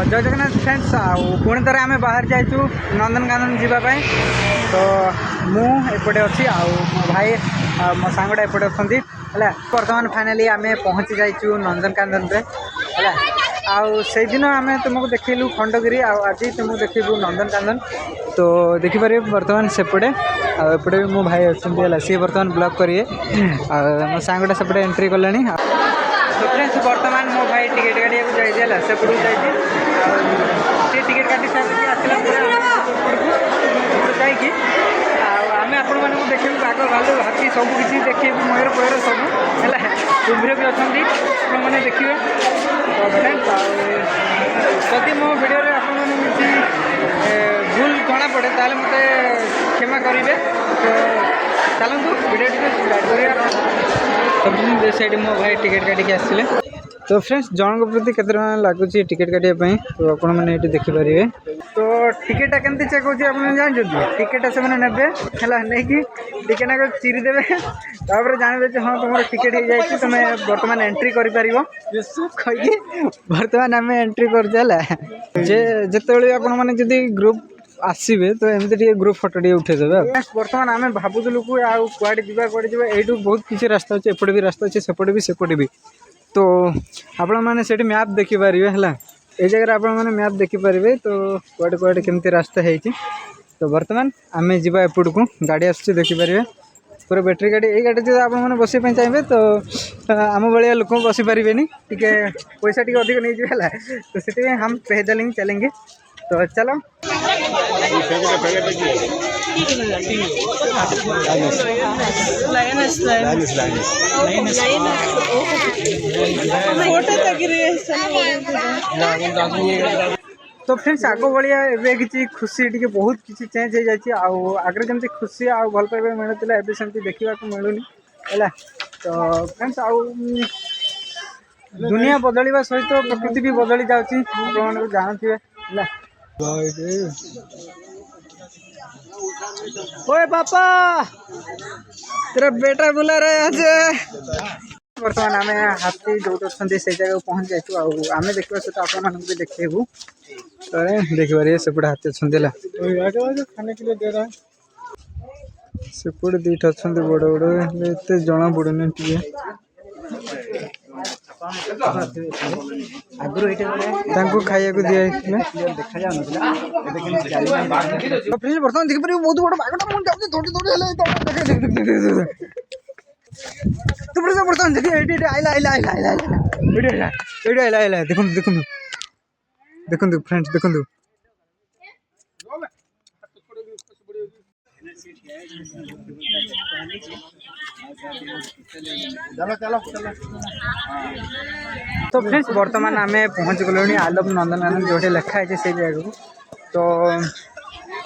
जय जगन्नाथ फ्रेंड्स पुणी थे आम बाहर जाइचु नंदनकानन जीवाई तो मुझे अच्छी मो भाई मो सांगटा एपटे अच्छा है बर्तमान फाइनाली आम पहुँची जाइचु नंदनकानन है आई दिन आम तुमको देखलु खंडगिरी आज तुमको देखू नंदनकानन तो देखिपारे बर्तमान सेपटे आएपटे भी मो भाई अच्छा सी बर्तमान ब्लॉग करिए मो सांगटा सेपटे एंट्री कला तो फ्रेंड्स बर्तमान मो भाई टिकेट काटिया जाइए सेपटू जाइए टिकेट काटी सारी आसला जाकि आम आपण मानक देखू बाघ भालू हाथी सब किसी देखिए मयूर पयर सब है कुम्भीर भी अच्छा मैंने देखिए तो फ्रेंड्स जदि मो वीडियो आपन किसी भूल जना पड़े ताले मत क्षमा करेंगे तो चलतु वीडियो स्टार्ट करिए साइड मो भाई टिकेट काटिक आसते तो फ्रेंड्स जन प्रति केते टका लगुच टिकेट काटिया तो आपण मैंने ये देखिपारे तो टिकेटा केमती चेक होती आप जानते टिकेटा से मैंने नेबे है नहीं टिकेट ना चिरीदेवे तापर जानवे हाँ तुम टिकेट हो जाए तुम बर्तमान एंट्री कर कही बर्तमान आम एंट्री करते आपण मैंने ग्रुप आसबे तो एमती ग्रुप फोटो टे उठेदेवे बर्तमान आम भावुलु कुआड़े जावा यू बहुत किसी रास्ता अच्छे एपटे भी रास्ता अच्छे सेपटे भी सेपटे भी तो आपण मैंने से मैप देखिपारे है ये जगह आप मैप देखिपारे तो कुआड़े कुआड़े केमती रास्ता है तो बर्तमान आम जा एपट को गाड़ी आस देखिपारे पूरा बैटेरी गाड़ी ये गाड़ी जो आप बस चाहिए तो आम भाया लोक बस पारे टी पैसा टी अधिक नहीं जाए तो से हम पैदल ही चलेंगे तो चलो तो फ्रेंड्स आग भाया किसी खुशी टी बहुत किसी चेंज हो जाए आगे जमी खुशी आ भल पाइबा मिलूला ए सेमती देखा मिलूनी है तो फ्रेंड्स दुनिया बदलवा सहित प्रकृति भी बदली जाऊँगी जानते है ओए पापा तेरा बेटा बुला रहे आज बर्तमान आम हाथी जो अच्छा से जगह पहुँच जाइए आम देखा सहित आप भी देखू तो देखिए सेपटे हाथी अच्छा खाने के लिए दे रहा है सेपटे दीटा अच्छा बड़ बड़ एत जना पड़ूनी टे आगुरी खाया दिखाई बर्तमान देखिए बहुत बड़ा बर्तमान देखिए आइला देखो देखो देखो फ्रेंड्स देखो तो फ्रेंड्स बर्तमान आम पहुँच गलुणी आलम नंदनकानन जो लिखाई से जगह तो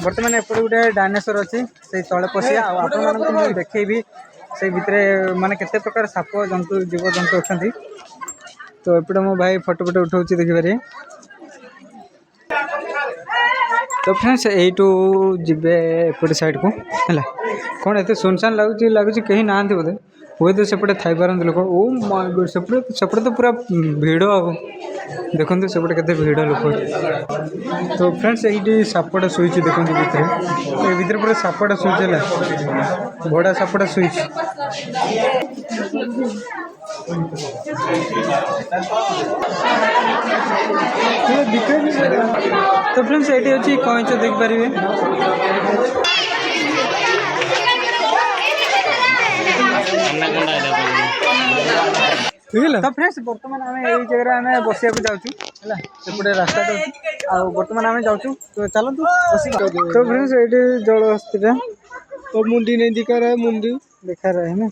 बर्तमान एपटे गोटे डायनासोर अच्छी से तले पशिया आप देखेबी से भितर माने केते प्रकार साप जंतु जीव जंतु अच्छा तो एपटे मो भाई फोटो फोटो उठाऊँ देखिपारे तो फ्रेंड्स यू जीवे एपटे साइड को है कौन एत सुनसान लगुच कहीं ना बोधे हुए तो सेपटे थी पारती लोक ओ माय गॉड सेपटे तो पूरा भिड़ आ देखो सेपटे केते भिड़ लोक तो फ्रेंड्स ये सापटा शुई देखो भितर पूरा सापटा शुई है बड़ा सापटा शुई तो फ्रेंड्स ये अच्छी कईच देखिपारे तो फ्रेंड्स बर्तमान आम यही जगह आम बसिया जाऊँ सेपटे रास्ता बर्तमान आम जाऊँ तो चलतु तो फ्रेंड्स ये जल हस्ती तो मुंडी नहीं दिखा रहा है मुंडी दिखा रहा है ना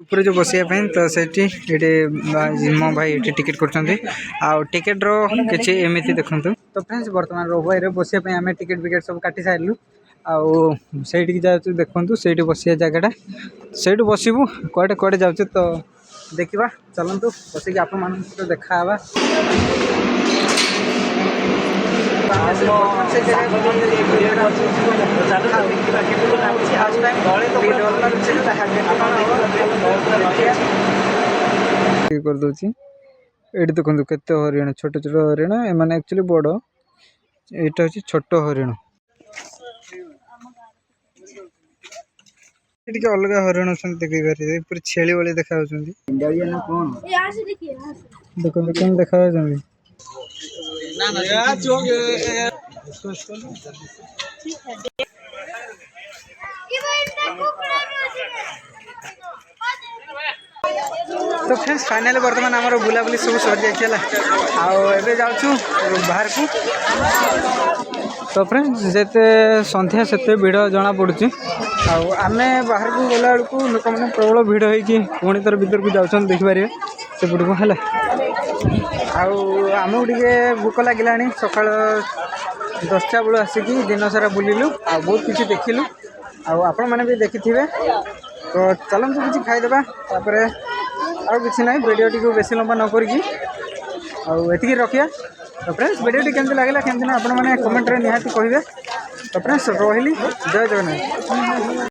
ऊपर जो बसिया तो से मो भाई ये टिकेट कर टिकेट रि एमती देखु तो फ्रेंड्स बर्तमान रोबाई बसिया आम टिकेट विकेट सब काटी सारू आईटी जाऊँ देखु से बसिया जगहटा से बसबू कड़े कड़े जाऊँ तो देखा चलतु बसिक आप देखा कर दूची ये देखो केते हरिण छोट छोट हरिण एमाने एक्चुअली बड़ एटा हूँ छोट हरिण ये अलग हरिण अच्छा देखी पारे पूरी छेली भाई देखा देखो कम देखा तो फ्रेंड्स फाइनली बर्तमान आम बुलाबुली सब सरी जाइए आए जाऊँ बाहर को तो फ्रेंड्स जिते संध्या से भिड़ जना पड़ी आम बाहर को गला बेलू लोक मैंने प्रबल भिड़ होगी पुणी तर भर को जाऊँ देखिपारे सेपट को है आमको टे भोक लगे सका 10टा बेलू आसिक दिन सारा बुलिलु आ बहुत किसी देखिलु आपण मैंने भी देखी थे तो चलतु किसी खाईदेवा तापर आउ कि ना वीडियो टी बेसी लंबा न करी रखिया तो फ्रेंड्स वीडियो केमती लगे केमती ना आपण मैंने कमेंट रे निहाती कहिबे तो फ्रेंड्स रहिली जय जगन्नाथ।